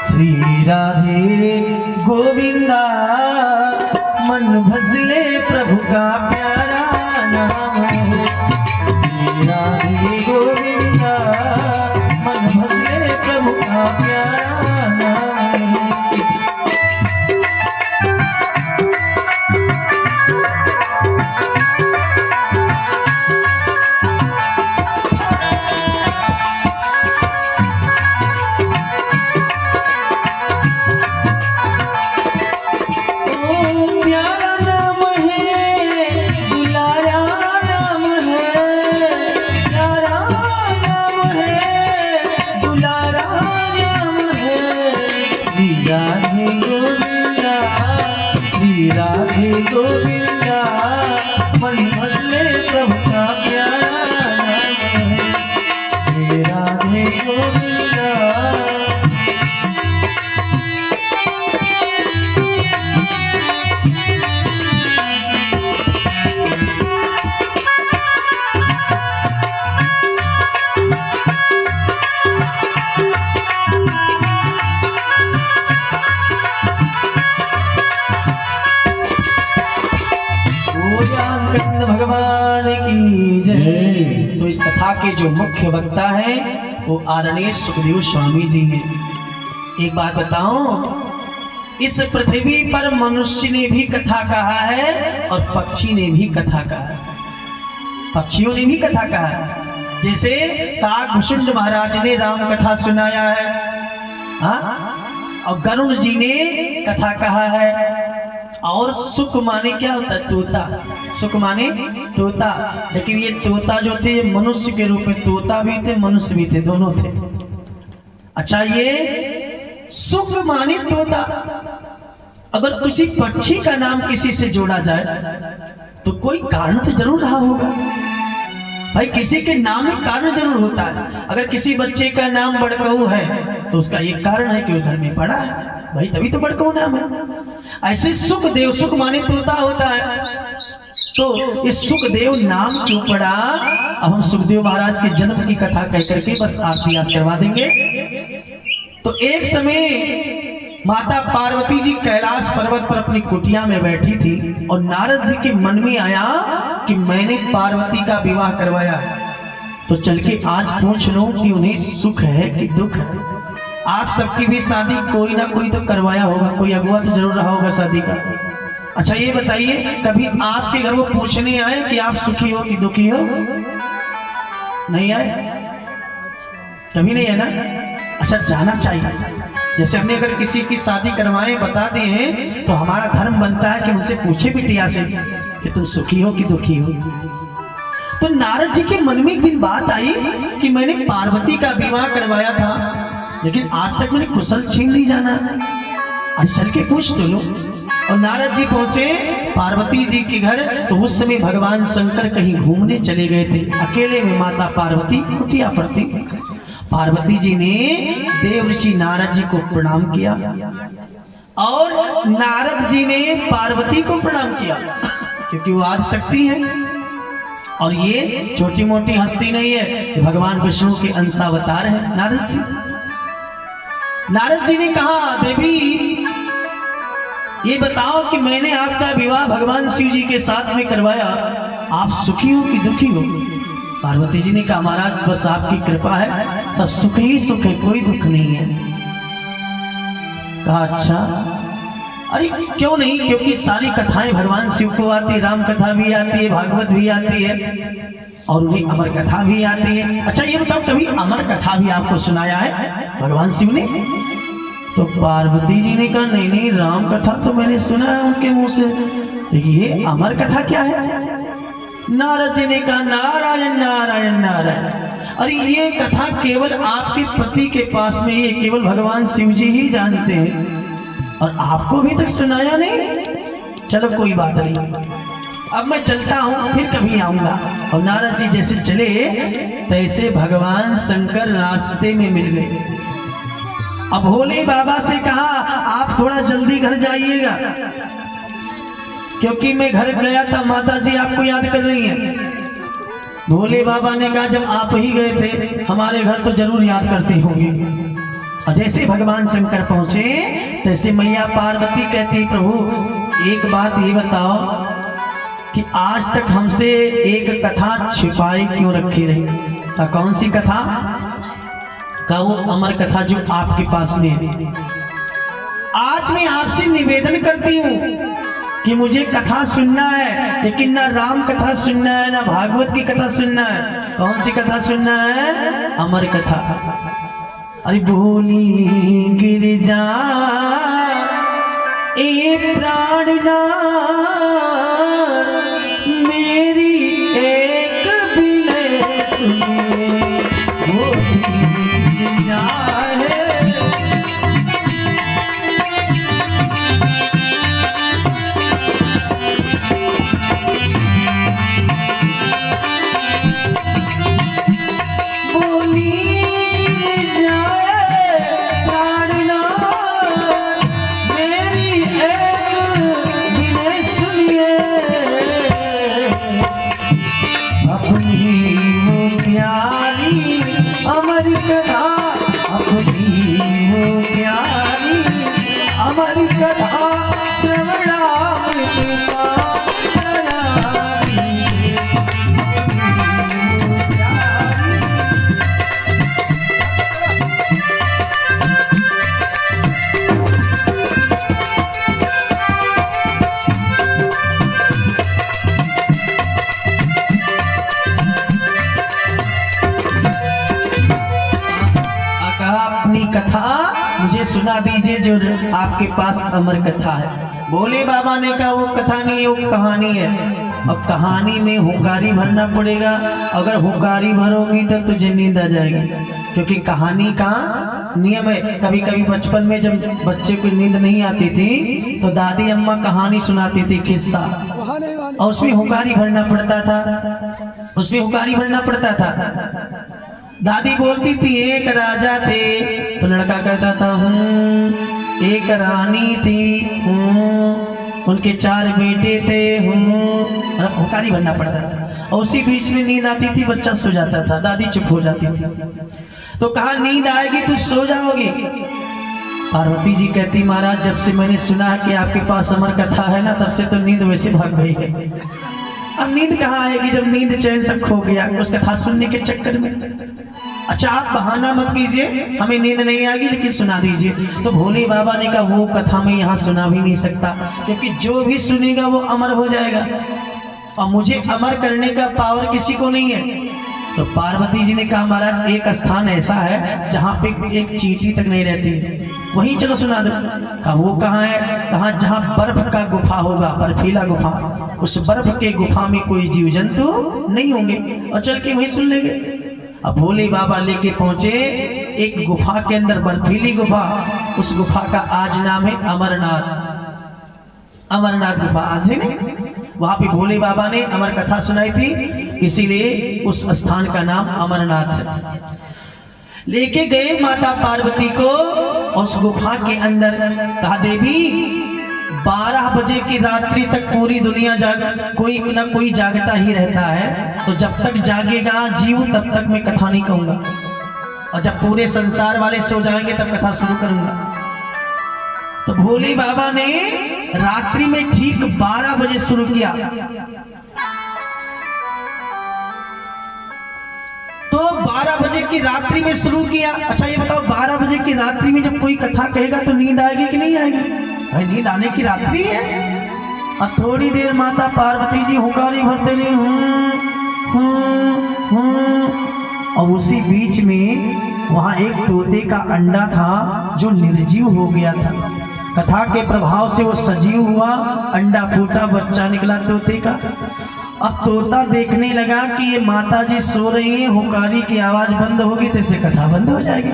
श्री राधे गोविंदा मन भजले प्रभु का प्यारा नाम है। श्री राधे गोविंदा मन भजले प्रभु का प्यारा नाम है। राधे गोविंदा श्री राधे गोविंदा मन भजले प्रभु का प्यारा नाम है। श्री राधे गोविंदा भगवान की जय। तो इस कथा के जो मुख्य वक्ता है वो आदरणीय सुखदेव स्वामी जी हैं। एक बात बताऊं, इस पृथ्वी पर मनुष्य ने भी कथा कहा है और पक्षी ने भी कथा कहा है, पक्षियों ने भी कथा कहा है। जैसे काकभूषुंड महाराज ने राम कथा सुनाया है, हाँ, और गरुड़ जी ने कथा कहा है। और सुख माने क्या होता है? तोता। सुख माने तोता। लेकिन ये तोता जो थे मनुष्य के रूप में, तोता भी थे मनुष्य भी थे, दोनों थे। अच्छा, ये सुख माने तोता, अगर किसी पक्षी का नाम किसी से जोड़ा जाए तो कोई कारण तो जरूर रहा होगा भाई। किसी के नाम में कारण जरूर होता है। अगर किसी बच्चे का नाम बड़कऊ है तो उसका एक कारण है कि वो घर में पड़ा है भाई, तभी तो बड़कऊ नाम है। ऐसे सुखदेव, सुख माने तोता होता है, तो इस सुखदेव नाम क्यों पड़ा? अब हम सुखदेव महाराज के जन्म की कथा कह करके बस आरती आज करवा देंगे। तो एक समय माता पार्वती जी कैलाश पर्वत पर अपनी कुटिया में बैठी थी और नारद जी के मन में आया कि मैंने पार्वती का विवाह करवाया, तो चल के आज पूछ लो कि उन्हें सुख है कि दुख है। आप सबकी भी शादी कोई ना कोई तो करवाया होगा, कोई अगुआ तो जरूर रहा होगा शादी का। अच्छा, ये बताइए, कभी आपके घर वो पूछने आए कि आप सुखी हो कि दुखी हो? नहीं आए, कभी नहीं है ना? अच्छा, जाना चाहिए। जैसे हमने अगर किसी की शादी करवाए बता दिए हैं तो हमारा धर्म बनता है कि उनसे पूछे बिटिया से कि तुम सुखी हो कि दुखी हो। तो नारद जी के मन में एक दिन बात आई कि मैंने पार्वती का विवाह करवाया था, लेकिन आज तक मैंने कुशल छीन नहीं जाना, आज चल के पूछ तो लो। और नारद जी पहुंचे पार्वती जी के घर, तो उस समय भगवान शंकर कहीं घूमने चले गए थे। अकेले में माता पार्वती कुटिया पर थी। पार्वती जी ने देव ऋषि नारद जी को प्रणाम किया और नारद जी ने पार्वती को प्रणाम किया, क्योंकि वो आदि शक्ति है और ये छोटी मोटी हस्ती नहीं है, भगवान विष्णु के अंशावतार है नारद जी। नारद जी ने कहा, देवी ये बताओ कि मैंने आपका विवाह भगवान शिव जी के साथ में करवाया, आप सुखी हो कि दुखी हो? पार्वती जी ने कहा, महाराज बस आपकी कृपा है, सब सुख ही सुख है, कोई दुख नहीं है। कहा, अच्छा, अरे क्यों नहीं? क्योंकि सारी कथाएं भगवान शिव को आती है, राम कथा भी आती है, भागवत भी आती है और उन्हें अमर कथा भी आती है। अच्छा, ये बताओ कभी अमर कथा भी आपको सुनाया है भगवान शिव ने? तो पार्वती जी ने कहा, नहीं नहीं, राम कथा तो मैंने सुना है उनके मुंह से, ये अमर कथा क्या है? नारद जी ने कहा, नारायण नारायण नारायण। अरे ये कथा केवल आपके पति के पास में ही, केवल भगवान शिव जी ही जानते हैं और आपको अभी तक सुनाया नहीं। चलो कोई बात नहीं, अब मैं चलता हूँ, फिर कभी आऊंगा। और नारद जी जैसे चले तैसे भगवान शंकर रास्ते में मिल गए। अब भोले बाबा से कहा, आप थोड़ा जल्दी घर जाइएगा, क्योंकि मैं घर गया था, माता जी आपको याद कर रही हैं। भोले बाबा ने कहा जब आप ही गए थे हमारे घर तो जरूर याद करते होंगे। और जैसे भगवान शंकर पहुंचे तैसे मैया पार्वती कहती प्रभु एक बात ये बताओ कि आज तक हमसे एक कथा छिपाई क्यों रखी रही? कौन सी कथा? का वो अमर कथा जो आपके पास में है। आज मैं आपसे निवेदन करती हूँ कि मुझे कथा सुनना है, लेकिन ना राम कथा सुनना है ना भागवत की कथा सुनना है। कौन सी कथा सुनना है? अमर कथा। अरे बोली गिरिजा ए प्राणनाथ मेरी एक विनय सुनिए, बोली गिरिजा है। अमर कथा अपनी हो प्यारी, अमर कथा श्रवणामृत कथा मुझे सुना दीजिए जो आपके पास अमर कथा है। भोले बाबा ने कहा वो कथा नहीं वो कहानी है। अब कहानी में हुंकारी भरना पड़ेगा, अगर हुंकारी भरोगी तो तुझे नींद आ जाएगी, क्योंकि कहानी का नियम है। कभी कभी बचपन में जब बच्चे को नींद नहीं आती थी तो दादी अम्मा कहानी सुनाती थी, किस्सा, और उसमें हुंकारी भरना पड़ता था, उसमें हुंकारी भरना पड़ता था। दादी बोलती थी एक राजा थे, तो लड़का कहता था हूँ। एक रानी थी हूँ, उनके 4 बेटे थे हूँ। हुंकारी भरना पड़ता था, और उसी बीच में नींद आती थी, बच्चा सो जाता था, दादी चुप हो जाती थी। तो कहा नींद आएगी तो सो जाओगे। पार्वती जी कहती महाराज जब से मैंने सुना कि आपके पास अमर कथा है ना, तब से तो नींद वैसे भाग गई है। अब नींद कहाँ आएगी जब नींद चैन से खो गया उस कथा सुनने के चक्कर में। अच्छा आप बहाना मत कीजिए, हमें नींद नहीं आएगी लेकिन सुना दीजिए। तो भोले बाबा ने कहा वो कथा मैं यहाँ सुना भी नहीं सकता, क्योंकि जो भी सुनेगा वो अमर हो जाएगा, और मुझे अमर करने का पावर किसी को नहीं है। तो पार्वती जी ने कहा महाराज एक स्थान ऐसा है जहाँ पे एक चींटी तक नहीं रहती, वहीं चलो सुना दो। कहा वो कहाँ है? कहा जहाँ बर्फ का गुफा होगा, बर्फीला गुफा, उस बर्फ के गुफा में कोई जीव जंतु नहीं होंगे, और चल के वहीं सुन लेंगे। अब भोले बाबा लेके पहुंचे एक गुफा के अंदर, बर्फीली गुफा। उस गुफा का आज नाम है अमरनाथ, अमरनाथ गुफा आज है। वहां पे भोले बाबा ने अमर कथा सुनाई थी, इसीलिए उस स्थान का नाम अमरनाथ है। लेके गए माता पार्वती को उस गुफा के अंदर। कहा देवी 12 बजे की रात्रि तक पूरी दुनिया कोई ना कोई जागता ही रहता है, तो जब तक जागेगा जीव तब तक मैं कथा नहीं कहूंगा, और जब पूरे संसार वाले सो जाएंगे तब कथा शुरू करूंगा। तो भोले बाबा ने रात्रि में ठीक 12 बजे शुरू किया। तो 12 बजे की रात्रि में शुरू किया। अच्छा ये बताओ 12 बजे की रात्रि में जब कोई कथा कहेगा तो नींद आएगी कि नहीं आएगी? भाई नींद आने की रात्रि है। और थोड़ी देर माता पार्वती जी हुंकारी भरते रहे और उसी बीच में वहां एक तोते का अंडा था जो निर्जीव हो गया था। कथा के प्रभाव से वो सजीव हुआ, अंडा फूटा, बच्चा निकला तोते का। अब तोता देखने लगा कि ये माता जी सो रही है, हुंकारी की आवाज बंद होगी तो इससे कथा बंद हो जाएगी।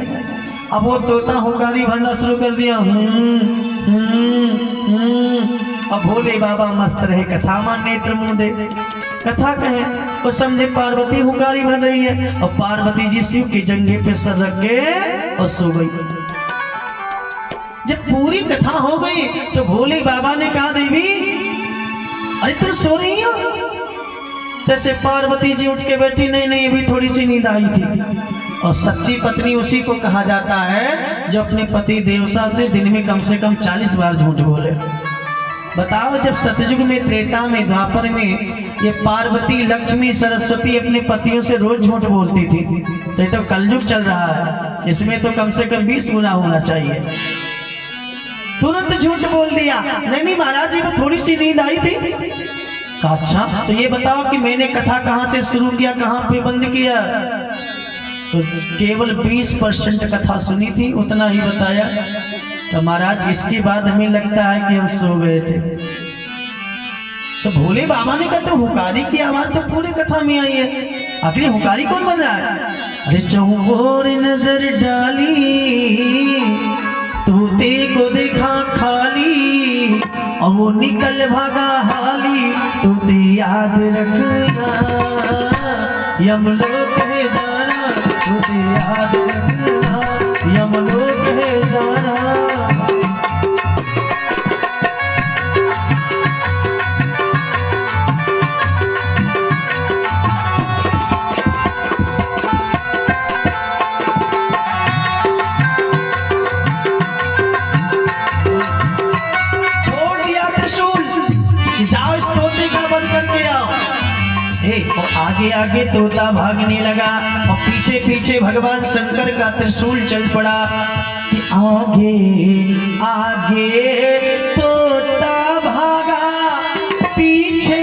अब वो तोता हुंकारी भरना शुरू कर दिया, अब भोले बाबा मस्त रहे, कथा मान नेत्र मूंदे, कथा कहे वो समझे पार्वती हुंकारी भर रही है, और पार्वती जी शिव के जंघे पे सर रख के और सो गई। जब पूरी कथा हो गई तो भोले बाबा ने कहा देवी अरे तुम सो रही हो? जैसे पार्वती जी उठ के बैठी, नहीं नहीं अभी थोड़ी सी नींद आई थी। और सच्ची पत्नी उसी को कहा जाता है जो अपने पति देवता से दिन में कम से कम 40 बार झूठ बोले। बताओ, जब सतयुग में, त्रेता में, द्वापर में ये पार्वती, लक्ष्मी, सरस्वती अपने पतियों से रोज झूठ बोलती थी, तो ये तो कलयुग चल रहा है, इसमें तो कम से कम 20 गुना होना चाहिए। तुरंत झूठ बोल दिया, नहीं महाराज जी को थोड़ी सी नींद आई थी। अच्छा, तो ये बताओ कि मैंने कथा कहाँ से शुरू किया, कहाँ पे बंद किया? तो केवल 20% कथा सुनी थी, उतना ही बताया। तो महाराज इसके बाद हमें लगता है कि हम सो गए थे। तो भोले बाबा ने कहा तो हुकारी की आवाज तो पूरी कथा में आई है, आखिर हुकारी कौन बन रहा है? अरे चौर नजर डाली, तोते को देखा खाली, और वो निकल भागा हाली, तोते याद रखना, यमलोक है जाना, तोते याद रखना, यमलोक है जाना। और आगे आगे तोता भागने लगा, और पीछे पीछे भगवान शंकर का त्रिशूल चल पड़ा कि आगे आगे तोता भागा, पीछे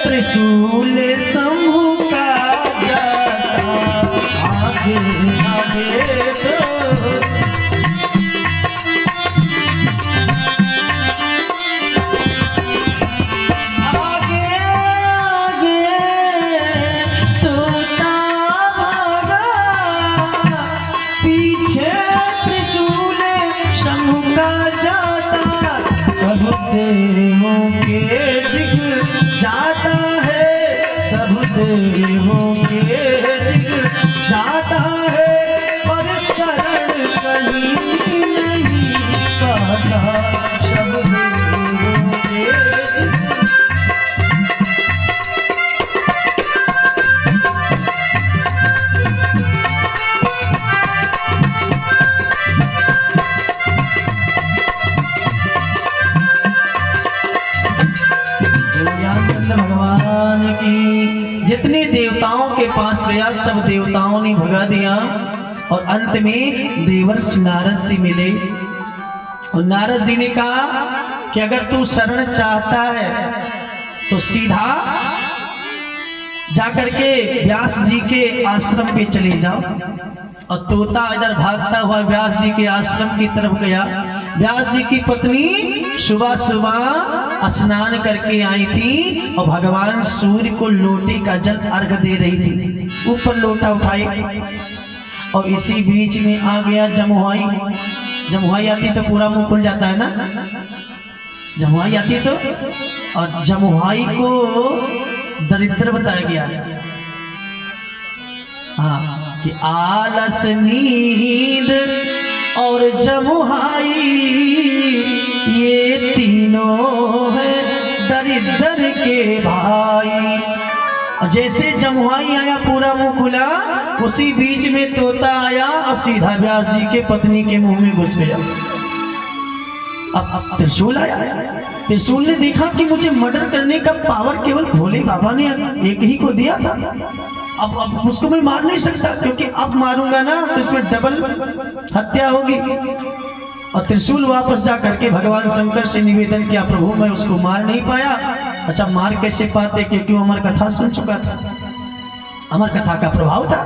त्रिशूल शंभू का जाता, आगे आगे देवों के दिख जाता है, सब देवों के दिख जाता है, पर शरण कहीं नहीं पाता, सब देवों के भगवान की। जितने देवताओं के पास गया सब देवताओं ने भगा दिया, और अंत में देवर्षि नारद से मिले, और नारद जी ने कहा कि अगर तू शरण चाहता है तो सीधा जाकर के व्यास जी के आश्रम पे चले जाओ। और तोता इधर भागता हुआ व्यास जी के आश्रम की तरफ गया। व्यास जी की पत्नी सुबह सुबह स्नान करके आई थी, और भगवान सूर्य को लोटे का जल अर्घ दे रही थी, ऊपर लोटा उठाई, और इसी बीच में आ गया जमुहाई। जमुहाई आती तो पूरा मुंह खुल जाता है ना, जमुहाई आती तो। और जमुहाई को दरिद्र बताया गया, हाँ, कि आलस, नींद और जमुहाई ये तीनों है दरिद्र के भाई। और जैसे जमुहाई आया पूरा मुंह खुला, उसी बीच में तोता आया और सीधा व्यास जी के पत्नी के मुंह में घुस गया। अब त्रिशूल आया, त्रिशूल ने देखा कि मुझे मर्डर करने का पावर केवल भोले बाबा ने एक ही को दिया था, अब उसको मैं मार नहीं सकता, क्योंकि अब मारूंगा ना तो इसमें डबल हत्या होगी। और त्रिशूल वापस जा करके भगवान शंकर से निवेदन किया, प्रभु मैं उसको मार नहीं पाया। अच्छा, मार कैसे पाते, क्योंकि वो अमर कथा सुन चुका था, अमर कथा का प्रभाव था।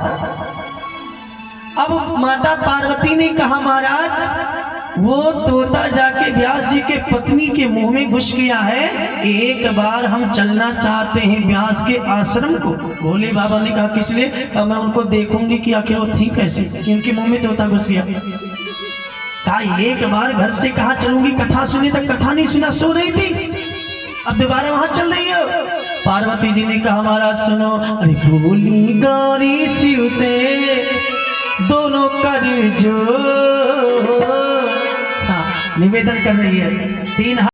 अब माता पार्वती ने कहा महाराज वो तोता जाके व्यास जी के पत्नी के मुंह में घुस गया है, एक बार हम चलना चाहते हैं व्यास के आश्रम को। भोले बाबा ने कहा किस लिए? कहा मैं उनको देखूंगी कि आखिर वो थी कैसे, कि उनके मुंह में तोता घुस गया। कहा एक बार घर से कहा चलूंगी, कथा सुनी तक कथा नहीं सुना, सो रही थी, अब दोबारा वहां चल रही हो। पार्वती जी ने कहा महाराज सुनो, अरे भोली गौरी शिव से दोनों कर जो निवेदन कर रही है, 3